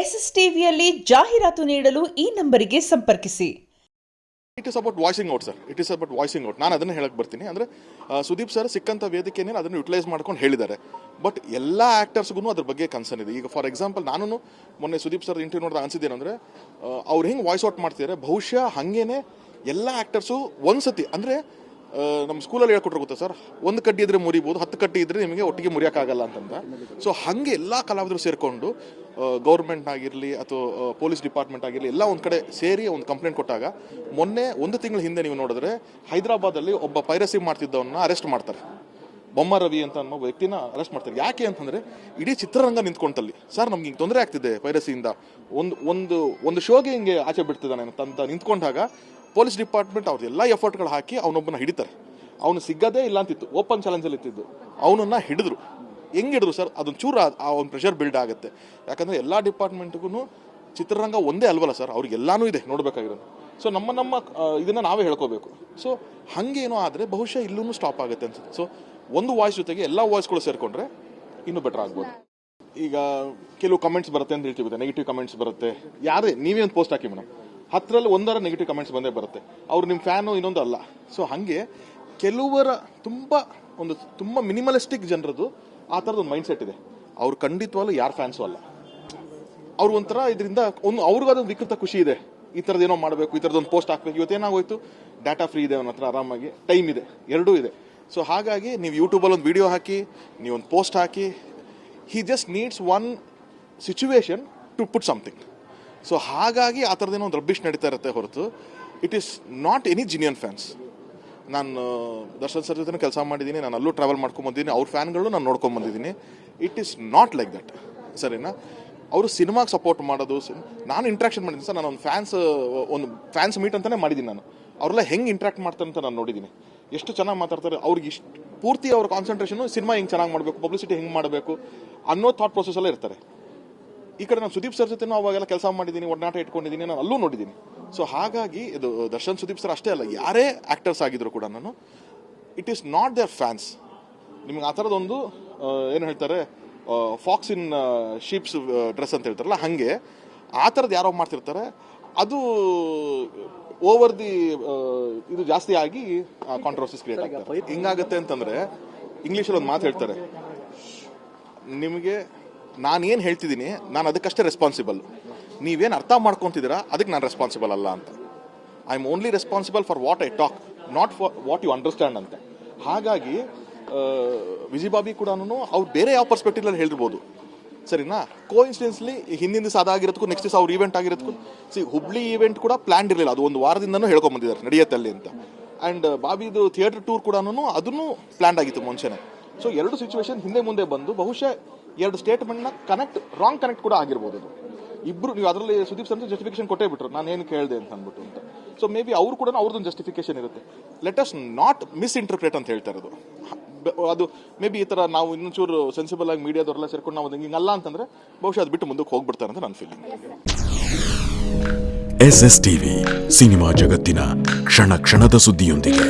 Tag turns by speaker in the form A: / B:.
A: SSTVಯಲ್ಲಿ ಜಾಹೀರಾತು ನೀಡಲು ಈ ನಂಬರಿಗೆ ಸಂಪರ್ಕಿಸಿ.
B: It is about voicing out sir. It is about voicing out. ನಾನು ಅದನ್ನು ಹೇಳಕ್ಕೆ ಬರ್ತೀನಿ. ಅಂದರೆ ಸುದೀಪ್ ಸರ್ ಸಿಕ್ಕಂಥ ವೇದಿಕೆನೇ ಅದನ್ನು ಯುಟಿಲೈಸ್ ಮಾಡ್ಕೊಂಡು ಹೇಳಿದ್ದಾರೆ. ಬಟ್ ಎಲ್ಲ ಆ್ಯಕ್ಟರ್ಸ್ಗೂ ಅದ್ರ ಬಗ್ಗೆ ಕನ್ಸರ್ನ್ ಇದೆ. ಈಗ ಫಾರ್ ಎಕ್ಸಾಂಪಲ್ ನಾನು ಮೊನ್ನೆ ಸುದೀಪ್ ಸರ್ ಇಂಟರ್ವ್ಯೂ ನೋಡಿದಾಗ ಅನಿಸಿದ್ದೇನೆಂದರೆ ಅವ್ರು ಹೆಂಗೆ ವಾಯ್ಸ್ ಔಟ್ ಮಾಡ್ತಿದ್ದಾರೆ, ಬಹುಶಃ ಹಾಗೇನೆ ಎಲ್ಲ ಆ್ಯಕ್ಟರ್ಸು ಒಂದ್ಸತಿ ಅಂದರೆ ನಮ್ಮ ಸ್ಕೂಲಲ್ಲಿ ಹೇಳ್ಕೊಟ್ರೆ ಗೊತ್ತಾ ಸರ್, ಒಂದು ಕಡ್ಡಿ ಇದ್ರೆ ಮುರಿಬೋದು, 10 ಕಡ್ಡಿ ಇದ್ರೆ ನಿಮಗೆ ಒಟ್ಟಿಗೆ ಮುರಿಯೋಕ್ಕಾಗಲ್ಲ ಅಂತಂದ. ಸೊ ಹಾಗೆ ಎಲ್ಲ ಕಲಾವಿದರು ಸೇರಿಕೊಂಡು ಗೌರ್ಮೆಂಟ್ ಆಗಿರಲಿ ಅಥವಾ ಪೊಲೀಸ್ ಡಿಪಾರ್ಟ್ಮೆಂಟ್ ಆಗಿರಲಿ ಎಲ್ಲ ಒಂದು ಕಡೆ ಸೇರಿ ಒಂದು ಕಂಪ್ಲೇಂಟ್ ಕೊಟ್ಟಾಗ ಮೊನ್ನೆ 1 ತಿಂಗಳ ಹಿಂದೆ ನೀವು ನೋಡಿದ್ರೆ ಹೈದರಾಬಾದಲ್ಲಿ ಒಬ್ಬ ಪೈರಸಿ ಮಾಡ್ತಿದ್ದವನ್ನ ಅರೆಸ್ಟ್ ಮಾಡ್ತಾರೆ. ಬೊಮ್ಮ ರವಿ ಅಂತ ಅನ್ನೋ ವ್ಯಕ್ತಿನ ಅರೆಸ್ಟ್ ಮಾಡ್ತಾರೆ. ಯಾಕೆ ಅಂತಂದರೆ ಇಡೀ ಚಿತ್ರರಂಗ ನಿಂತ್ಕೊಂತಲ್ಲಿ ಸರ್ ನಮ್ಗೆ ಹಿಂಗೆ ತೊಂದರೆ ಆಗ್ತಿದೆ ಪೈರಸಿಯಿಂದ, ಒಂದು ಶೋಗೆ ಹಿಂಗೆ ಆಚೆ ಬಿಡ್ತಿದ್ದಾನೆ ಅಂತ ನಿಂತ್ಕೊಂಡಾಗ ಪೊಲೀಸ್ ಡಿಪಾರ್ಟ್ಮೆಂಟ್ ಅವ್ರದ್ದೆಲ್ಲ ಎಫರ್ಟ್ಗಳು ಹಾಕಿ ಅವನೊಬ್ಬನ ಹಿಡಿತಾರೆ. ಅವನು ಸಿಗದೇ ಇಲ್ಲ ಅಂತಿತ್ತು, ಓಪನ್ ಚಾಲೆಂಜಲ್ಲಿ ಇತ್ತಿದ್ದು, ಅವನನ್ನು ಹಿಡಿದ್ರು. ಹೆಂಗೆ ಹಿಡಿದ್ರು ಸರ್, ಅದೊಂದು ಚೂರು ಆ ಒಂದು ಪ್ರೆಷರ್ ಬಿಲ್ಡ್ ಆಗುತ್ತೆ. ಯಾಕಂದರೆ ಎಲ್ಲ ಡಿಪಾರ್ಟ್ಮೆಂಟ್ಗೂ ಚಿತ್ರರಂಗ ಒಂದೇ ಅಲ್ವಲ್ಲ ಸರ್, ಅವ್ರಿಗೆಲ್ಲಾನು ಇದೆ ನೋಡಬೇಕಾಗಿರೋದು. ಸೊ ನಮ್ಮ ಇದನ್ನು ನಾವೇ ಹೇಳ್ಕೋಬೇಕು. ಸೊ ಹಾಗೇನೋ ಆದರೆ ಬಹುಶಃ ಇಲ್ಲೂ ಸ್ಟಾಪ್ ಆಗುತ್ತೆ ಅನ್ಸುತ್ತೆ. ಸೊ ಒಂದು ವಾಯ್ಸ್ ಜೊತೆಗೆ ಎಲ್ಲ ವಾಯ್ಸ್ಗಳು ಸೇರಿಕೊಂಡ್ರೆ ಇನ್ನೂ ಬೆಟರ್ ಆಗ್ಬೋದು. ಈಗ ಕೆಲವು ಕಮೆಂಟ್ಸ್ ಬರುತ್ತೆ ಅಂತ ಹೇಳ್ತೀವಿ, ನೆಗೆಟಿವ್ ಕಮೆಂಟ್ಸ್ ಬರುತ್ತೆ. ಯಾರೇ ನೀವೇ ಒಂದು ಪೋಸ್ಟ್ ಹಾಕಿ ಮೇಡಮ್, 10ರಲ್ಲಿ 1 ನೆಗೆಟಿವ್ ಕಮೆಂಟ್ಸ್ ಬಂದೇ ಬರುತ್ತೆ. ಅವ್ರು ನಿಮ್ಮ ಫ್ಯಾನು ಇನ್ನೊಂದು ಅಲ್ಲ. ಸೊ ಹಾಗೆ ಕೆಲವರ ತುಂಬ ಮಿನಿಮಲಿಸ್ಟಿಕ್ ಜನರದ್ದು ಆ ಥರದ್ದು ಒಂದು ಮೈಂಡ್ ಸೆಟ್ ಇದೆ. ಅವ್ರು ಖಂಡಿತವಾಗ್ಲೂ ಯಾರು ಫ್ಯಾನ್ಸು ಅಲ್ಲ. ಅವ್ರು ಒಂಥರ ಇದರಿಂದ ಅವ್ರಿಗದೊಂದು ವಿಕೃತ ಖುಷಿ ಇದೆ, ಈ ಥರದ್ದು ಏನೋ ಮಾಡಬೇಕು, ಈ ಥರದೊಂದು ಪೋಸ್ಟ್ ಹಾಕಬೇಕು. ಇವತ್ತೇನಾಗೋಯ್ತು, ಡಾಟಾ ಫ್ರೀ ಇದೆ ಅವನ ಹತ್ರ, ಆರಾಮಾಗಿ ಟೈಮ್ ಇದೆ, ಎರಡೂ ಇದೆ. ಸೊ ಹಾಗಾಗಿ ನೀವು ಯೂಟ್ಯೂಬಲ್ಲಿ ಒಂದು ವಿಡಿಯೋ ಹಾಕಿ, ನೀವೊಂದು ಪೋಸ್ಟ್ ಹಾಕಿ, he just needs one situation to put something. So ಹಾಗಾಗಿ ಆ ಥರದ್ದೇನೋ ಒಂದು ರಬ್ಬಿಷ್ ನಡೀತಾ ಇರುತ್ತೆ ಹೊರತು it is not any genuine fans. ನಾನು ದರ್ಶನ್ ಸರ್ ಜೊತೆ ಕೆಲಸ ಮಾಡಿದ್ದೀನಿ, ನಾನು ಅಲ್ಲೂ ಟ್ರಾವೆಲ್ ಮಾಡ್ಕೊಂಬಂದಿದ್ದೀನಿ, ಅವ್ರ ಫ್ಯಾನ್ಗಳು ನಾನು ನೋಡ್ಕೊಂಬಂದಿದ್ದೀನಿ. It is not like that. ಸರಿನಾ? ಅವರು ಸಿನಿಮಾಗೆ ಸಪೋರ್ಟ್ ಮಾಡೋದು, ನಾನು ಇಂಟ್ರಾಕ್ಷನ್ ಮಾಡಿದ್ದೀನಿ ಸರ್. ನಾನು ಒಂದು ಫ್ಯಾನ್ಸ್ ಮೀಟ್ ಅಂತಲೇ ಮಾಡಿದ್ದೀನಿ. ನಾನು ಅವರೆಲ್ಲ ಹೆಂಗೆ ಇಂಟ್ರಾಕ್ಟ್ ಮಾಡ್ತಾರೆ ಅಂತ ನಾನು ನೋಡಿದ್ದೀನಿ. ಎಷ್ಟು ಚೆನ್ನಾಗಿ ಮಾತಾಡ್ತಾರೆ. ಅವ್ರಿಗೆ ಇಷ್ಟು ಪೂರ್ತಿ ಅವ್ರ ಕಾನ್ಸಂಟ್ರೇಷನು ಸಿನಿಮಾ ಹೆಂಗೆ ಚೆನ್ನಾಗಿ ಮಾಡಬೇಕು, ಪಬ್ಲಿಸಿಟಿ ಹೆಂಗೆ ಮಾಡಬೇಕು ಅನ್ನೋ ಥಾಟ್ ಪ್ರೊಸೆಸಲ್ಲೇ ಇರ್ತಾರೆ. ಈ ಕಡೆ ನಾನು ಸುದೀಪ್ ಸರ್ ಜೊತೆ ಅವಾಗೆಲ್ಲ ಕೆಲಸ ಮಾಡಿದ್ದೀನಿ, ಒಡನಾಟ ಇಟ್ಕೊಂಡಿದ್ದೀನಿ, ನಾನು ಅಲ್ಲೂ ನೋಡಿದ್ದೀನಿ. ಸೊ ಹಾಗಾಗಿ ಇದು ದರ್ಶನ್ ಸುದೀಪ್ ಸರ್ ಅಷ್ಟೇ ಅಲ್ಲ, ಯಾರೇ ಆ್ಯಕ್ಟರ್ಸ್ ಆಗಿದ್ರು ಕೂಡ ನಾನು it is not there fans. ನಿಮ್ಗೆ ಆ ಥರದೊಂದು ಏನು ಹೇಳ್ತಾರೆ, ಫಾಕ್ಸ್ ಇನ್ ಶೀಪ್ಸ್ ಡ್ರೆಸ್ ಅಂತ ಹೇಳ್ತಾರಲ್ಲ, ಹಾಗೆ ಆ ಥರದ್ದು ಯಾರೋ ಮಾಡ್ತಿರ್ತಾರೆ. ಅದು ಓವರ್ ದಿ ಇದು ಜಾಸ್ತಿ ಆಗಿ ಕಾಂಟ್ರವರ್ಸಿಸ್ ಕ್ರಿಯೇಟ್ ಆಗ್ತದೆ. ಹಿಂಗಾಗುತ್ತೆ ಅಂತಂದರೆ ಇಂಗ್ಲೀಷಲ್ಲಿ ಒಂದು ಮಾತು ಹೇಳ್ತಾರೆ, ನಿಮಗೆ ನಾನೇನು ಹೇಳ್ತಿದ್ದೀನಿ ನಾನು ಅದಕ್ಕಷ್ಟೇ ರೆಸ್ಪಾನ್ಸಿಬಲ್, ನೀವೇನು ಅರ್ಥ ಮಾಡ್ಕೊತಿದ್ದೀರಾ ಅದಕ್ಕೆ ನಾನು ರೆಸ್ಪಾನ್ಸಿಬಲ್ ಅಲ್ಲ ಅಂತ. I am only responsible for what I talk, not for what you understand ಅಂತ. ಹಾಗಾಗಿ ವಿಜಯಬಾಬಿ ಕೂಡ ಅವ್ರು ಬೇರೆ ಯಾವ ಪರ್ಸ್ಪೆಕ್ಟಿವ್ನಲ್ಲಿ ಹೇಳಿರ್ಬೋದು, ಸರಿನಾ? ಕೋಇನ್ಸಿಡೆನ್ಸ್ಲಿ ಹಿಂದಿನ ದಿವಸ ಅದಾಗಿರೋದಕ್ಕೂ ನೆಕ್ಸ್ಟ್ ದಿವಸ ಅವ್ರು ಈವೆಂಟ್ ಆಗಿರೋದಕ್ಕೂ ಹುಬ್ಳಿ ಈವೆಂಟ್ ಕೂಡ ಪ್ಲ್ಯಾನ್ ಇರಲಿಲ್ಲ, ಅದು ಒಂದು ವಾರದಿಂದನೂ ಹೇಳ್ಕೊಂಬಂದಿದ್ದಾರೆ ನಡೆಯುತ್ತೆ ಅಲ್ಲಿ ಅಂತ. ಆ್ಯಂಡ್ ಬಾಬಿದು ಥಿಯೇಟರ್ ಟೂರ್ ಕೂಡ ಅದನ್ನು ಪ್ಲ್ಯಾನ್ ಆಗಿತ್ತು ಮುಂಚೆನೆ. ಸೊ 2 ಸಿಚುವೇಶನ್ ಹಿಂದೆ ಮುಂದೆ ಬಂದು ಬಹುಶಃ 2 ಸ್ಟೇಟ್ಮೆಂಟ್ನ ರಾಂಗ್ ಕನೆಕ್ಟ್ ಕೂಡ ಆಗಿರ್ಬೋದು. ಅದು ಇಬ್ಬರು ನೀವು ಅದರಲ್ಲಿ ಸುದೀಪ್ ಸರ್ ಜಸ್ಟಿಫಿಕೇಶನ್ ಕೊಟ್ಟೇ ಬಿಟ್ರು, ನಾನು ಏನು ಕೇಳಿದೆ ಅಂತ ಅಂದ್ಬಿಟ್ಟು ಅಂತ. ಸೊ ಮೇ ಬಿ ಅವರು ಕೂಡ ಅವ್ರದ್ದೊಂದು ಜಸ್ಟಿಫಿಕೇಶನ್ ಇರುತ್ತೆ. ಲೆಟ್ ಅಸ್ ನಾಟ್ ಮಿಸ್ಇಂಟರ್ಪ್ರೇಟ್ ಅಂತ ಹೇಳ್ತಾ ಇರೋದು. ಅದು ಮೇ ಬಿ ಈ ಥರ ನಾವು ಇನ್ನೊಂಚೂರು ಸೆನ್ಸಿಬಲ್ ಆಗಿ ಮೀಡಿಯಾದವರೆಲ್ಲ ಸೇರ್ಕೊಂಡು ನಾವು ಹಿಂಗಲ್ಲ ಅಂತಂದ್ರೆ ಬಹುಶಃ ಅದು ಬಿಟ್ಟು ಮುಂದಕ್ಕೆ ಹೋಗ್ಬಿಡ್ತಾರೆ ಅಂತ ನನ್ನ ಫೀಲಿಂಗ್.
C: SSTV ಸಿನಿಮಾ ಜಗತ್ತಿನ ಕ್ಷಣ ಕ್ಷಣದ ಸುದ್ದಿಯೊಂದಿಗೆ.